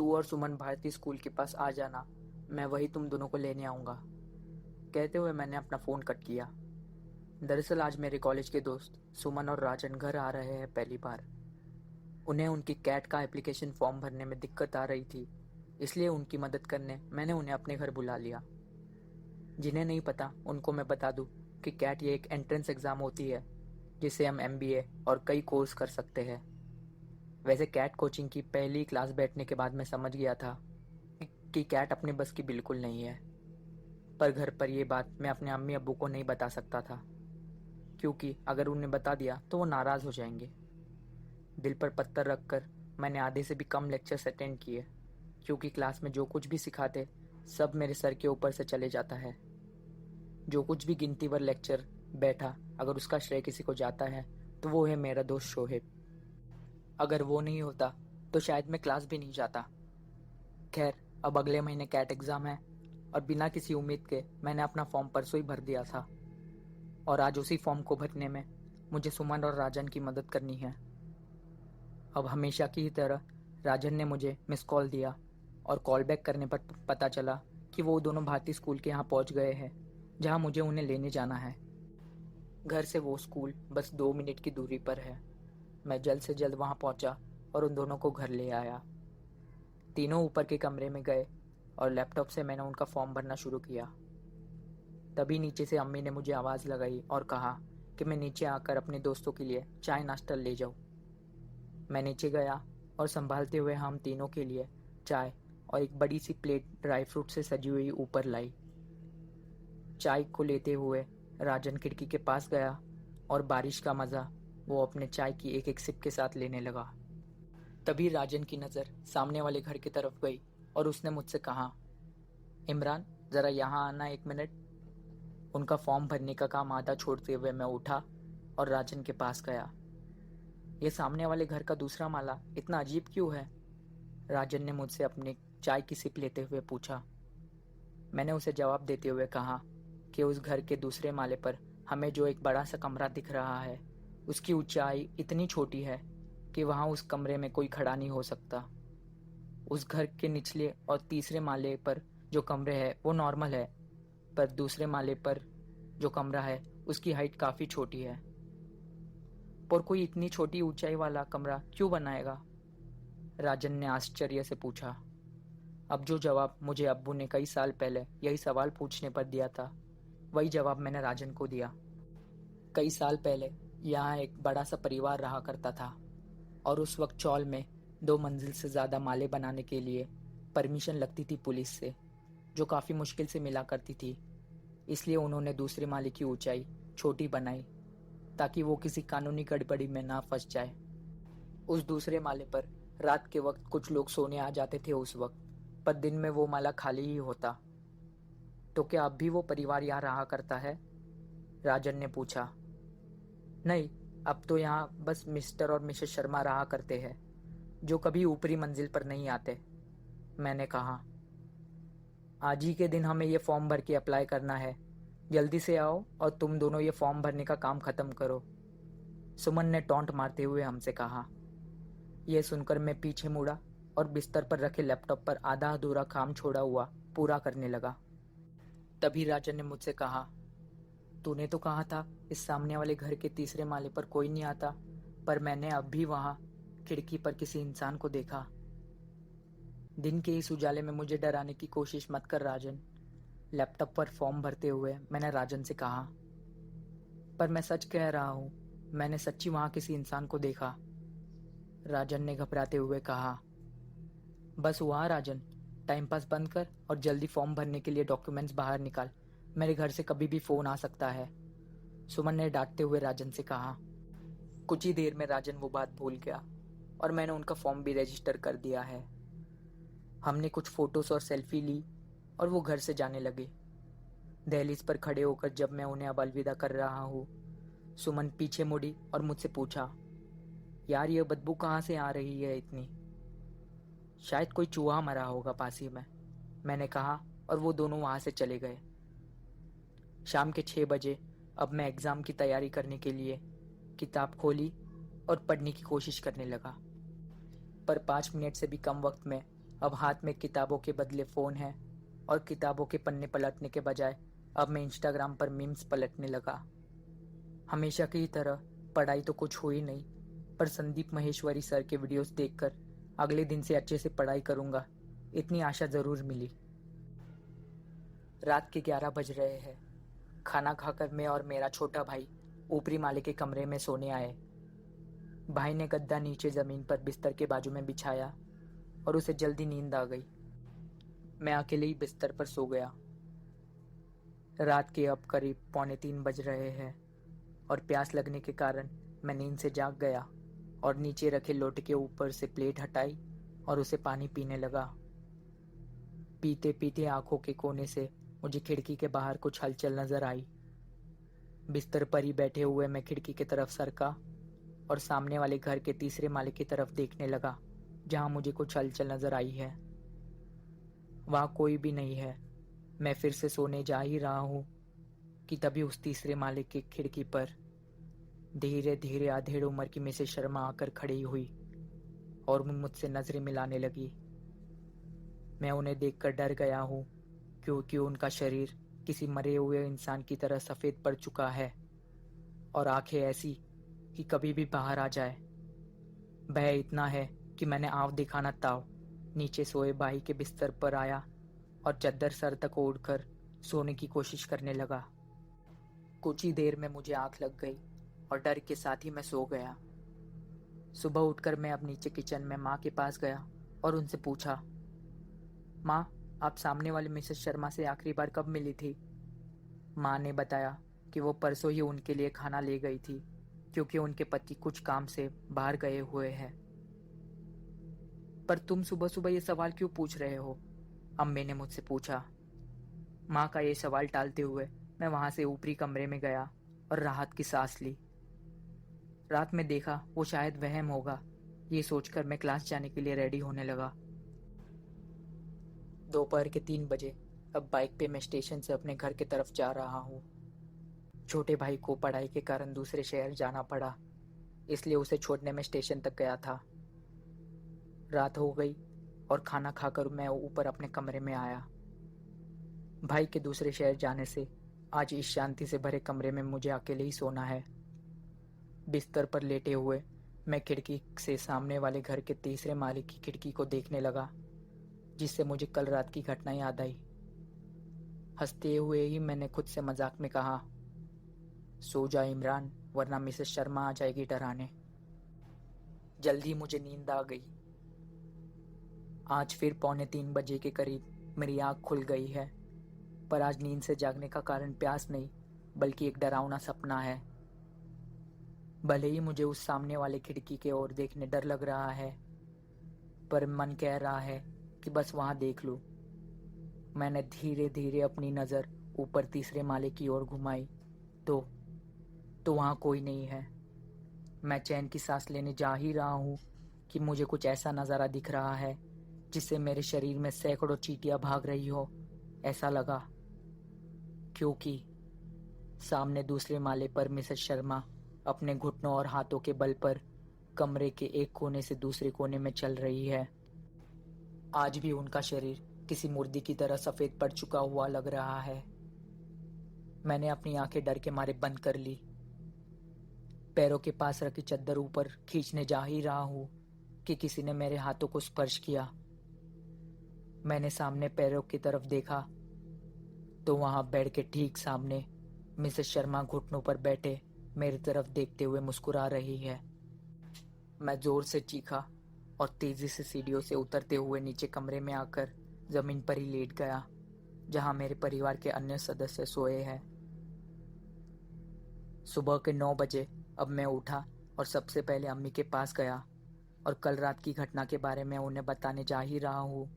तू और सुमन भारती स्कूल के पास आ जाना, मैं वही तुम दोनों को लेने आऊँगा। कहते हुए मैंने अपना फ़ोन कट किया। दरअसल आज मेरे कॉलेज के दोस्त सुमन और राजन घर आ रहे हैं पहली बार। उन्हें उनकी कैट का एप्लीकेशन फॉर्म भरने में दिक्कत आ रही थी, इसलिए उनकी मदद करने मैंने उन्हें अपने घर बुला लिया। जिन्हें नहीं पता उनको मैं बता दूं कि कैट ये एक एंट्रेंस एग्ज़ाम होती है जिसे हम एमबीए और कई कोर्स कर सकते हैं। वैसे कैट कोचिंग की पहली क्लास बैठने के बाद मैं समझ गया था कि कैट अपने बस की बिल्कुल नहीं है। पर घर पर यह बात मैं अपने अम्मी अब्बू को नहीं बता सकता था, क्योंकि अगर उन्हें बता दिया तो वो नाराज़ हो जाएंगे। दिल पर पत्थर रखकर मैंने आधे से भी कम लेक्चर्स अटेंड किए, क्योंकि क्लास में जो कुछ भी सिखाते सब मेरे सर के ऊपर से चले जाता है। जो कुछ भी गिनती पर लेक्चर बैठा, अगर उसका श्रेय किसी को जाता है तो वो है मेरा दोस्त शोहेब। अगर वो नहीं होता तो शायद मैं क्लास भी नहीं जाता। खैर, अब अगले महीने कैट एग्ज़ाम है और बिना किसी उम्मीद के मैंने अपना फॉर्म परसों ही भर दिया था। और आज उसी फॉर्म को भरने में मुझे सुमन और राजन की मदद करनी है। अब हमेशा की ही तरह राजन ने मुझे मिस कॉल दिया और कॉल बैक करने पर पता चला कि वो दोनों भारती स्कूल के यहाँ पहुँच गए हैं, जहाँ मुझे उन्हें लेने जाना है। घर से वो स्कूल बस 2 मिनट की दूरी पर है। मैं जल्द से जल्द वहाँ पहुँचा और उन दोनों को घर ले आया। तीनों ऊपर के कमरे में गए और लैपटॉप से मैंने उनका फॉर्म भरना शुरू किया। तभी नीचे से अम्मी ने मुझे आवाज़ लगाई और कहा कि मैं नीचे आकर अपने दोस्तों के लिए चाय नाश्ता ले जाऊँ। मैं नीचे गया और संभालते हुए हम तीनों के लिए चाय और एक बड़ी सी प्लेट ड्राई फ्रूट से सजी हुई ऊपर लाई। चाय को लेते हुए राजन खिड़की के पास गया और बारिश का मज़ा वो अपने चाय की एक एक सिप के साथ लेने लगा। तभी राजन की नज़र सामने वाले घर की तरफ गई और उसने मुझसे कहा, इमरान ज़रा यहाँ आना 1 मिनट। उनका फॉर्म भरने का काम आधा छोड़ते हुए मैं उठा और राजन के पास गया। ये सामने वाले घर का दूसरा माला इतना अजीब क्यों है? राजन ने मुझसे अपनी चाय की सिप लेते हुए पूछा। मैंने उसे जवाब देते हुए कहा कि उस घर के दूसरे माले पर हमें जो एक बड़ा सा कमरा दिख रहा है, उसकी ऊंचाई इतनी छोटी है कि वहां उस कमरे में कोई खड़ा नहीं हो सकता। उस घर के निचले और तीसरे माले पर जो कमरे हैं वो नॉर्मल है, पर दूसरे माले पर जो कमरा है उसकी हाइट काफ़ी छोटी है। पर कोई इतनी छोटी ऊंचाई वाला कमरा क्यों बनाएगा? राजन ने आश्चर्य से पूछा। अब जो जवाब मुझे अब्बू ने कई साल पहले यही सवाल पूछने पर दिया था, वही जवाब मैंने राजन को दिया। कई साल पहले यहाँ एक बड़ा सा परिवार रहा करता था और उस वक्त चौल में 2 मंजिल से ज़्यादा माले बनाने के लिए परमिशन लगती थी पुलिस से, जो काफ़ी मुश्किल से मिला करती थी। इसलिए उन्होंने दूसरे माले की ऊंचाई छोटी बनाई ताकि वो किसी कानूनी गड़बड़ी में ना फंस जाए। उस दूसरे माले पर रात के वक्त कुछ लोग सोने आ जाते थे उस वक्त, पर दिन में वो माला खाली ही होता। तो क्या अब भी वो परिवार यहाँ रहा करता है? राजन ने पूछा। नहीं, अब तो यहाँ बस मिस्टर और मिसेस शर्मा रहा करते हैं, जो कभी ऊपरी मंजिल पर नहीं आते। मैंने कहा, आज ही के दिन हमें ये फॉर्म भर के अप्लाई करना है। जल्दी से आओ और तुम दोनों ये फॉर्म भरने का काम खत्म करो, सुमन ने टॉन्ट मारते हुए हमसे कहा। यह सुनकर मैं पीछे मुड़ा और बिस्तर पर रखे लैपटॉप पर आधा अधूरा काम छोड़ा हुआ पूरा करने लगा। तभी राजन ने मुझसे कहा, तूने तो कहा था इस सामने वाले घर के तीसरे माले पर कोई नहीं आता, पर मैंने अब भी वहां खिड़की पर किसी इंसान को देखा। दिन के इस उजाले में मुझे डराने की कोशिश मत कर राजन। लैपटॉप पर फॉर्म भरते हुए मैंने राजन से कहा, पर मैं सच कह रहा हूं, मैंने सच्ची वहां किसी इंसान को देखा। राजन ने घबराते हुए कहा, बस वहां राजन, टाइम पास बंद कर और जल्दी फॉर्म भरने के लिए डॉक्यूमेंट्स बाहर निकाल, मेरे घर से कभी भी फोन आ सकता है, सुमन ने डांटते हुए राजन से कहा। कुछ ही देर में राजन वो बात भूल गया और मैंने उनका फॉर्म भी रजिस्टर कर दिया है। हमने कुछ फोटोज और सेल्फी ली और वो घर से जाने लगे। दहलीज पर खड़े होकर जब मैं उन्हें अब अलविदा कर रहा हूँ, सुमन पीछे मुड़ी और मुझसे पूछा, यार ये बदबू कहाँ से आ रही है इतनी? शायद कोई चूहा मरा होगा पास ही में, मैंने कहा और वो दोनों वहां से चले गए। शाम के 6 बजे अब मैं एग्जाम की तैयारी करने के लिए किताब खोली और पढ़ने की कोशिश करने लगा, पर 5 मिनट से भी कम वक्त में अब हाथ में किताबों के बदले फ़ोन है और किताबों के पन्ने पलटने के बजाय अब मैं इंस्टाग्राम पर मीम्स पलटने लगा। हमेशा की तरह पढ़ाई तो कुछ हुई नहीं, पर संदीप माहेश्वरी सर के वीडियोस देखकर अगले दिन से अच्छे से पढ़ाई करूंगा, इतनी आशा ज़रूर मिली। रात के 11 बज रहे हैं। खाना खाकर मैं और मेरा छोटा भाई ऊपरी माले के कमरे में सोने आए। भाई ने गद्दा नीचे ज़मीन पर बिस्तर के बाजू में बिछाया और उसे जल्दी नींद आ गई। मैं अकेले ही बिस्तर पर सो गया। रात के अब करीब 2:45 बज रहे हैं और प्यास लगने के कारण मैं नींद से जाग गया और नीचे रखे लोटे के ऊपर से प्लेट हटाई और उसे पानी पीने लगा। पीते पीते आंखों के कोने से मुझे खिड़की के बाहर कुछ हलचल नजर आई। बिस्तर पर ही बैठे हुए मैं खिड़की की तरफ सरका और सामने वाले घर के तीसरे माले की तरफ देखने लगा, जहां मुझे कुछ हलचल नजर आई है। वहां कोई भी नहीं है। मैं फिर से सोने जा ही रहा हूं कि तभी उस तीसरे माले की खिड़की पर धीरे धीरे आधेड़ उम्र की मिसेस शर्मा आकर खड़ी हुई और मुझसे नजरें मिलाने लगी। मैं उन्हें देखकर डर गया हूं, क्योंकि उनका शरीर किसी मरे हुए इंसान की तरह सफेद पड़ चुका है और आंखें ऐसी कि कभी भी बाहर आ जाए। भय इतना है कि मैंने आंख दिखाना ताव नीचे सोए भाई के बिस्तर पर आया और चद्दर सर तक ओढ़कर सोने की कोशिश करने लगा। कुछ ही देर में मुझे आंख लग गई और डर के साथ ही मैं सो गया। सुबह उठकर मैं अब नीचे किचन में माँ के पास गया और उनसे पूछा, माँ, आप सामने वाली मिसेस शर्मा से आखिरी बार कब मिली थी? माँ ने बताया कि वो परसों ही उनके लिए खाना ले गई थी, क्योंकि उनके पति कुछ काम से बाहर गए हुए हैं। पर तुम सुबह सुबह ये सवाल क्यों पूछ रहे हो? अम्मी ने मुझसे पूछा। माँ का ये सवाल टालते हुए मैं वहां से ऊपरी कमरे में गया और राहत की सांस ली। रात में देखा वो शायद वहम होगा, ये सोचकर मैं क्लास जाने के लिए रेडी होने लगा। दोपहर के 3 बजे अब बाइक पे मैं स्टेशन से अपने घर की तरफ जा रहा हूँ। छोटे भाई को पढ़ाई के कारण दूसरे शहर जाना पड़ा, इसलिए उसे छोड़ने में स्टेशन तक गया था। रात हो गई और खाना खाकर मैं ऊपर अपने कमरे में आया। भाई के दूसरे शहर जाने से आज इस शांति से भरे कमरे में मुझे अकेले ही सोना है। बिस्तर पर लेटे हुए मैं खिड़की से सामने वाले घर के तीसरे माले की खिड़की को देखने लगा, जिससे मुझे कल रात की घटना याद आई। हंसते हुए ही मैंने खुद से मजाक में कहा, सो जा इमरान, वरना मिसेस शर्मा आ जाएगी डराने। जल्दी मुझे नींद आ गई। आज फिर 2:45 बजे के करीब मेरी आंख खुल गई है, पर आज नींद से जागने का कारण प्यास नहीं, बल्कि एक डरावना सपना है। भले ही मुझे उस सामने वाले खिड़की के ओर देखने डर लग रहा है, पर मन कह रहा है कि बस वहां देख लूं। मैंने धीरे धीरे अपनी नजर ऊपर तीसरे माले की ओर घुमाई तो वहां कोई नहीं है। मैं चैन की सांस लेने जा ही रहा हूं कि मुझे कुछ ऐसा नजारा दिख रहा है जिससे मेरे शरीर में सैकड़ों चींटियां भाग रही हो, ऐसा लगा। क्योंकि सामने दूसरे माले पर मिसेस शर्मा अपने घुटनों और हाथों के बल पर कमरे के एक कोने से दूसरे कोने में चल रही है। आज भी उनका शरीर किसी मुर्दी की तरह सफेद पड़ चुका हुआ लग रहा है। मैंने अपनी आंखें डर के मारे बंद कर ली। पैरों के पास रखी चद्दर ऊपर खींचने जा ही रहा हूं कि किसी ने मेरे हाथों को स्पर्श किया। मैंने सामने पैरों की तरफ देखा तो वहां बेड के ठीक सामने मिसेस शर्मा घुटनों पर बैठे मेरी तरफ देखते हुए मुस्कुरा रही है। मैं जोर से चीखा और तेजी से सीढ़ियों से उतरते हुए नीचे कमरे में आकर जमीन पर ही लेट गया, जहां मेरे परिवार के अन्य सदस्य सोए हैं। सुबह के 9 बजे अब मैं उठा और सबसे पहले अम्मी के पास गया और कल रात की घटना के बारे में उन्हें बताने जा ही रहा हूँ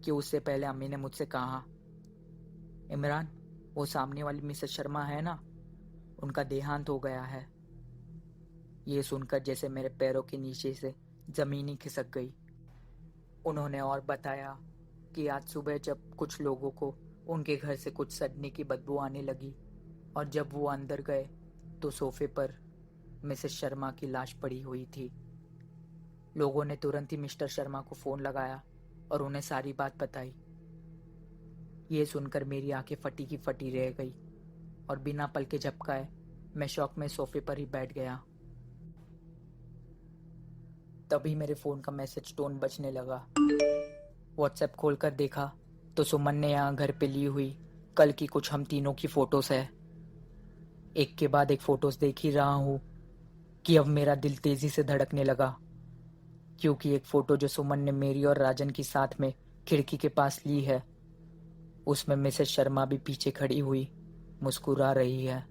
कि उससे पहले अम्मी ने मुझसे कहा, इमरान, वो सामने वाली मिसेस शर्मा है ना, उनका देहांत हो गया है। ये सुनकर जैसे मेरे पैरों के नीचे से जमीन ही खिसक गई। उन्होंने और बताया कि आज सुबह जब कुछ लोगों को उनके घर से कुछ सड़ने की बदबू आने लगी और जब वो अंदर गए तो सोफे पर मिसेस शर्मा की लाश पड़ी हुई थी। लोगों ने तुरंत ही मिस्टर शर्मा को फोन लगाया और उन्हें सारी बात बताई। ये सुनकर मेरी आंखें फटी की फटी रह गई और बिना पल के झपकाए मैं शौक में सोफे पर ही बैठ गया। तभी मेरे फोन का मैसेज टोन बजने लगा। व्हाट्सएप खोलकर देखा तो सुमन ने यहाँ घर पे ली हुई कल की कुछ हम तीनों की फोटोज है। एक के बाद एक फोटोज देख ही रहा हूँ कि अब मेरा दिल तेजी से धड़कने लगा, क्योंकि एक फोटो जो सुमन ने मेरी और राजन की साथ में खिड़की के पास ली है, उसमें मिसेस शर्मा भी पीछे खड़ी हुई मुस्कुरा रही है।